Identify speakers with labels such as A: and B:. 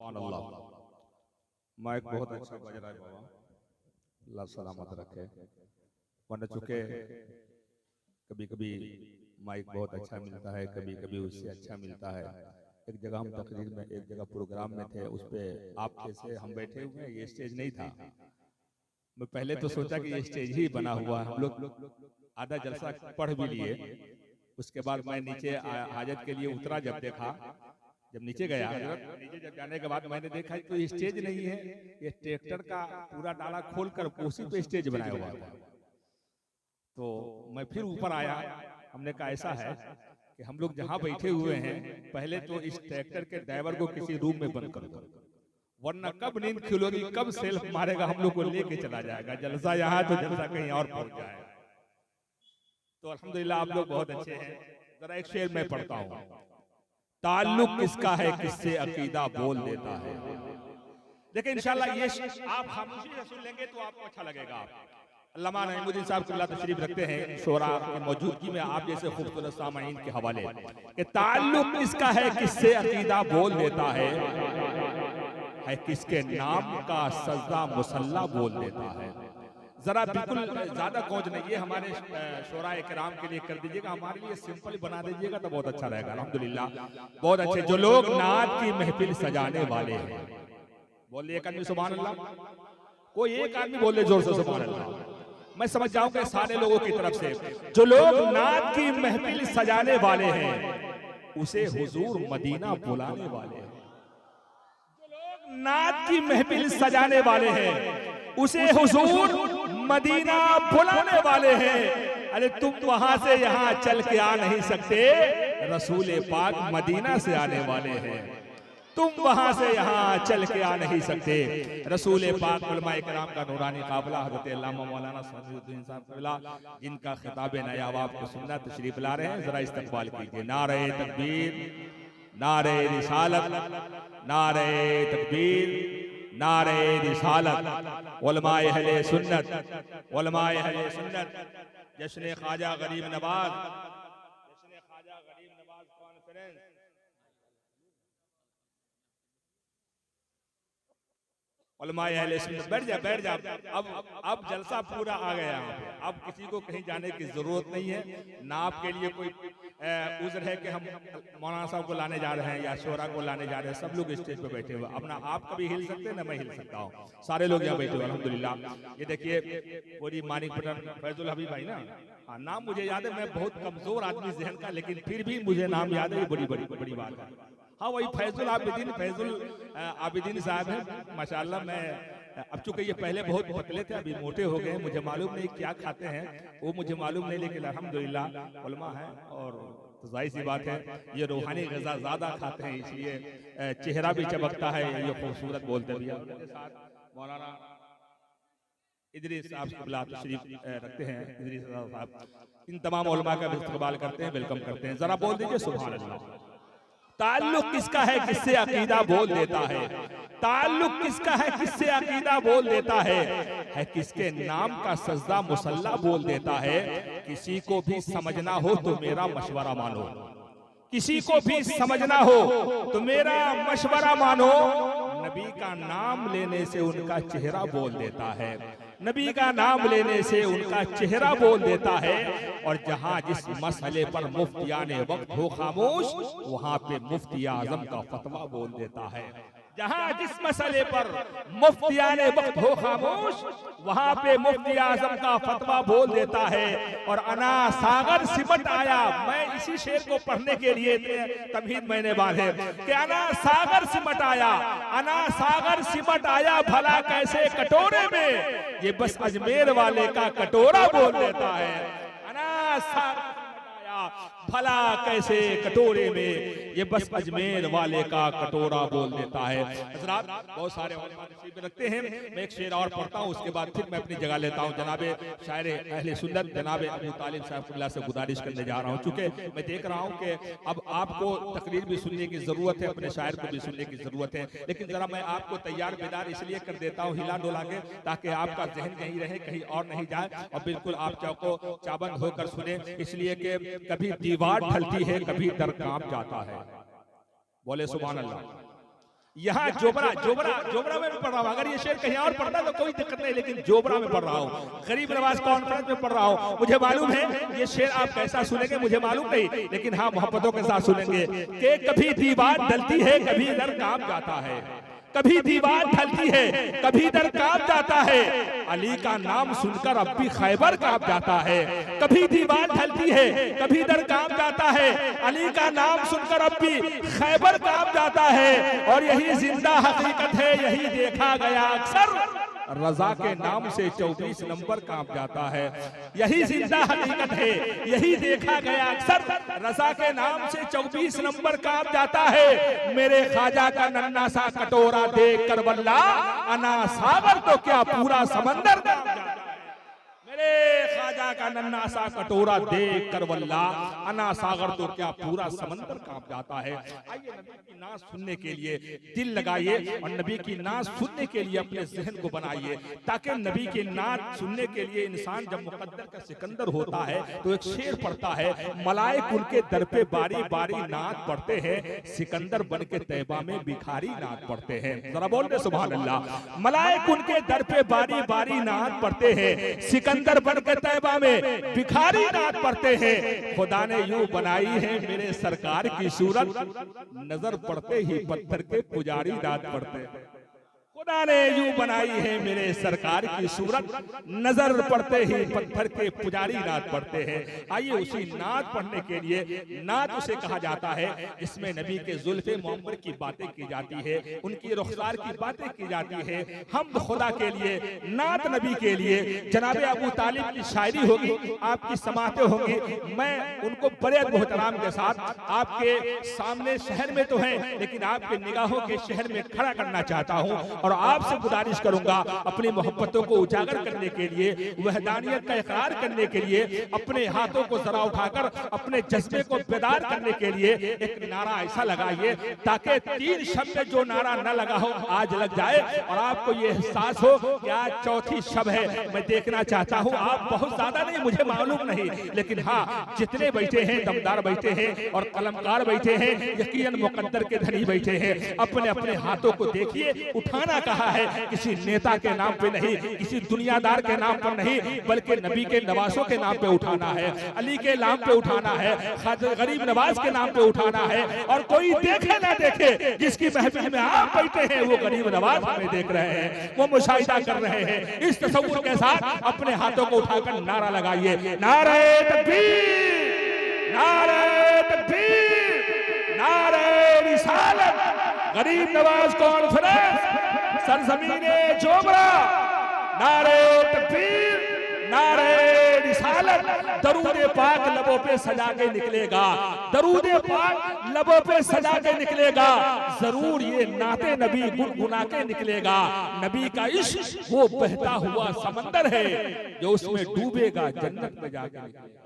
A: अल्लाह mic बहुत अच्छा बज रहा है बाबा, अल्लाह सलामत रखे। वरना चूंकि कभी कभी माइक बहुत अच्छा मिलता है, कभी कभी उससे अच्छा मिलता है। एक जगह हम तकरीर में, एक जगह प्रोग्राम में थे, उस पे आप जैसे हम बैठे हुए हैं, ये स्टेज नहीं था। मैं पहले तो सोचा कि ये स्टेज ही बना हुआ है, हम लोग आधा जलसा पढ़ भी लिए। उसके बाद मैं नीचे हाजत के लिए उतरा, जब देखा, जब नीचे गया हजरत, नीचे जब जाने के बाद मैंने देखा तो ये स्टेज नहीं है, ये ट्रैक्टर का पूरा डाला खोलकर उसी पे स्टेज बनाया हुआ था। तो मैं फिर ऊपर आया, हमने कहा ऐसा है कि हम लोग जहां बैठे हुए हैं, पहले तो इस ट्रैक्टर के ड्राइवर को किसी रूम में बंद कर दो, वरना कब नींद खुलेगी, कब सेल्फ मारेगा, हम लोग को लेके चला जाएगा। जलसा यहाँ तो जलसा कहीं और पहुंच जाएगा। तो अल्हम्दुलिल्लाह आप लोग बहुत अच्छे हैं। जरा एक शेर मैं पढ़ता हूँ। ताल्लुक किसका है किससे अकीदा बोल देता है। देखिए इंशाल्लाह ये आप खामोशी से सुन लेंगे तो आपको अच्छा लगेगा। अल्लामा नईमुद्दीन साहब क़िबला तशरीफ रखते हैं शोरा की मौजूदगी में आप जैसे खूबसूरत सामाईन के हवाले कि ताल्लुक किसका है किससे अकीदा बोल देता है किसके नाम का सजदा मुसल्ला बोल देता है। जरा बिल्कुल ज्यादा गौज नहीं है, हमारे शोरा इकराम के लिए कर दीजिएगा, हमारे लिए सिंपल बना दीजिएगा तो बहुत अच्छा रहेगा। अल्हम्दुलिल्लाह बहुत अच्छे जो लोग नात की महफिल सजाने वाले हैं, बोलिए एक आदमी सुभान अल्लाह, कोई एक आदमी बोले जोर से सुभान अल्लाह। मैं समझ जाऊंगा सारे लोगों की तरफ से जो लोग नात की महफिल सजाने वाले हैं उसे हुजूर मदीना बुलाने वाले हैं। जो लोग नात की महफिल सजाने वाले हैं उसे हुजूर मदीना बुलाने वाले हैं। अरे तुम वहां से यहाँ चल के आ नहीं सकते, रसूल पाक मदीना से आने वाले हैं। तुम वहां से यहाँ चल के आ नहीं सकते, रसूल पाक उलमाए किराम का नूरानी काफिला हज़रत अल्लामा मौलाना समीउद्दीन साहब क़िबला जिनका खिताब नयाब आपको सुनना तशरीफ ला रहे हैं, जरा इस्तकबाल कीजिए। नारे तकबीर, नारे रिसालत, नारे तकबीर, नारे रिसालत। उलमाए अहले सुन्नत, उलमाए अहले सुन्नत, जश्न ख्वाजा गरीब नवाज, जश्न ख्वाजा गरीब नवाज कॉन्फ्रेंस। उलमाए अहले सुन्नत, बैठ जा बैठ जा। अब जलसा पूरा आ गया यहाँ पे, अब किसी को कहीं जाने की जरूरत नहीं है। ना आपके लिए कोई उज्र है कि हम मौलाना साहब को लाने जा रहे हैं या शोरा को लाने जा रहे हैं। सब लोग स्टेज पे बैठे हुए, अपना आप कभी हिल सकते हैं ना मैं हिल सकता हूँ, सारे लोग यहाँ बैठे हुए अल्हम्दुलिल्लाह। ये देखिए पूरी मानिक पटन फैजुल हबीब भाई ना, हाँ नाम मुझे याद है, मैं बहुत कमजोर आदमी जहन का, लेकिन फिर भी मुझे नाम याद है, ये बड़ी बड़ी बड़ी बात है। हाँ वही फैजुल आबिदीन, फैजुल आबिदीन साहब हैं माशाल्लाह। मैं अब चूंकि ये पहले बहुत पतले थे, अभी मोटे हो गए, मुझे मालूम नहीं क्या खाते हैं वो मुझे मालूम नहीं, लेकिन अल्हम्दुलिल्लाह उलमा है और तो जाहिर सी बात है ये रूहानी ग़िज़ा ज़्यादा खाते हैं, इसलिए चेहरा भी चमकता है, ये खूबसूरत बोलते भी। मौलाना इदरीस साहब क़िबला तशरीफ रखते हैं, इदरीस साहब इन तमाम उलमा का भी इस्तकबाल करते हैं, वेलकम करते हैं। जरा बोल दीजिए सुभान अल्लाह। ताल्लुक किसका है किससे अकीदा बोल देता है। ताल्लुक किसका है किससे अकीदा बोल देता है किसके नाम का सजदा मुसल्ला बोल देता है। किसी को भी समझना हो तो मेरा मशवरा मानो, किसी को भी समझना हो तो मेरा मशवरा मानो। नबी का नाम लेने से उनका चेहरा बोल देता है, नबी का नाम लेने से उनका चेहरा बोल देता है। और जहां जिस मसले पर मुफ्तियाने वक्त हो खामोश, वहां पे मुफ्ती आजम का फतवा बोल देता है। जहां जिस मसले पर मुफ्तियाने वक्त हो खामोश, वहां पे मुफ्ती आजम का फतवा बोल देता है। और अना सागर सिमट आया, मैं इसी शेर को पढ़ने के लिए तमहीद मैंने बांधे कि अना सागर सिमट आया, अना सागर सिमट आया भला कैसे कटोरे में, ये बस अजमेर वाले का कटोरा बोल देता है। अना सागर भला कैसे कटोरे में, ये बस अजमेर वाले का कटोरा बोल देता है। हज़रात बहुत सारे नसीब रखते हैं, मैं एक शेर और पढ़ता हूँ, उसके बाद फिर मैं अपनी जगह लेता हूँ। जनाबे शायर अहले सुन्नत जनाब अबू तालिब साहब क़िबला से गुजारिश करने जा रहा हूँ, चूँकि मैं देख रहा हूँ कि अब आपको तकरीर भी सुनने की ज़रूरत है, अपने शायर को भी सुनने की ज़रूरत है, लेकिन ज़रा मैं आपको तैयार बेदार इसलिए कर देता हूँ हिला डोला के, ताकि आपका जहन कहीं रहे, कहीं और नहीं जाए, और बिल्कुल आप चौको चाबंद होकर सुने, इसलिए कि कभी दीवार ढलती है, कभी दर काम जाता है। बोले सुभान अल्लाह। यहाँ जोबरा जोबरा जोबरा में पढ़ रहा हूँ। अगर ये शेर कहीं और पढ़ना तो कोई दिक्कत नहीं, लेकिन जोबरा में पढ़ रहा हूँ, गरीब नवाज कॉन्फ्रेंस में पढ़ रहा हूँ। मुझे मालूम है ये शेर आप कैसा सुनेंगे मुझे मालूम नहीं, लेकिन हाँ मोहब्बतों के साथ सुनेंगे कि कभी दीवार ढलती है कभी दर कांप जाता है, कभी दीवार ढलती है कभी दर कांप जाता है, अली का नाम सुनकर अब भी खैबर कांप जाता है। कभी दीवार ढलती है कभी दर कांप जाता है, अली का नाम सुनकर अब भी खैबर कांप जाता है। और यही जिंदा हकीकत है, यही देखा गया अक्सर, रजा के नाम से 24 नंबर कांप जाता है। यही जिंदा हकीकत है, यही देखा गया अक्सर, रजा के नाम से 24 नंबर कांप जाता है। मेरे ख्वाजा का नन्ना सा कटोरा देख कर वल्ला, अना सागर तो क्या पूरा समंदर कांप जाता है। मेरे ख्वाजा का नन्ना सा कटोरा देख कर वल्ला, अना सागर तो क्या पूरा समंदर कांप जाता है। आइए नबी की नाज सुनने के लिए दिल लगाइए और नबी की नाज सुनने के लिए अपने जहन को बनाइए, ताकि नबी की नाज सुनने के लिए इंसान जब मुकद्दर का सिकंदर होता है तो एक शेर पढ़ता है, मलाइक उनके दर पे बारी बारी नात पढ़ते हैं, सिकंदर बन के तैबा में भिखारी नात पढ़ते हैं। जरा बोल दे सुभान अल्लाह। मलाइक उनके दर पे बारी बारी नात पढ़ते हैं, सिकंदर बन के तैबा में भिखारी नात पढ़ते हैं। खुदा ने यूं बनाई है मेरे सरकार की सूरत, नजर पड़ते ही पत्थर के पुजारी नात पढ़ते हैं। खुदा ने यूं बनाई है मेरे सरकार की सूरत, नजर पड़ते ही पत्थर के पुजारी नात पढ़ते हैं। आइए उसी नात पढ़ने के लिए, नात उसे कहा जाता है जिसमें नबी के जुल्फे मुअम्मर की बातें की जाती है, उनकी रुखसार की बातें की जाती है, हम खुदा के लिए, नात नबी के लिए। जनाब अबू तालिब की शायरी होगी, आपकी समातें होंगी, मैं उनको बड़े मोहतराम के साथ आपके सामने शहर में तो हैं लेकिन आपके निगाहों के शहर में खड़ा करना चाहता हूँ और आपसे गुजारिश करूंगा अपनी मोहब्बतों को उजागर करने के लिए, वहदानियत का इकरार करने के लिए, अपने हाथों को जरा उठाकर अपने जज्बे को बेदार करने के लिए एक नारा ऐसा लगाइए ताकि 3 शब में जो नारा न लगा हो आज लग जाए और आपको ये एहसास हो कि आज चौथी शब है। मैं देखना चाहता हूँ, आप बहुत ज्यादा नहीं मुझे मालूम नहीं, लेकिन हाँ जितने बैठे हैं दमदार बैठे हैं और कलमकार बैठे हैं, यकीनन मुकद्दर के धनी बैठे हैं, अपने अपने हाथों को देखिए। उठाना कहा है किसी नेता के नाम पे नहीं, किसी दुनियादार के नाम पर नहीं, बल्कि नबी के नवासों के नाम पे उठाना है, अली के नाम पे उठाना है, गरीब नवाज के नाम पे उठाना है। और कोई देखे ना देखे, जिसकी महफिल में आप बैठे हैं वो गरीब नवाज हमें देख रहे हैं, वो मुशाहिदा कर रहे हैं। इस तसव्वुर के साथ अपने हाथों को उठाकर नारा लगाइए, नारे तकबीर, नारे तकबीर, नारे रिसालत। गरीब नवाज कॉन्फ्रेंस, सरजमीने जोबरा, नारे तकबीर, नारे रिसालत। दरूद पाक लबों पे सजा के निकलेगा, दरूद पाक लबों पे सजा के निकलेगा, जरूर ये नाते नबी गुनगुना के निकलेगा। नबी का इश्क वो बहता हुआ समंदर है जो उसमें डूबेगा जन्नत में जाके निकलेगा।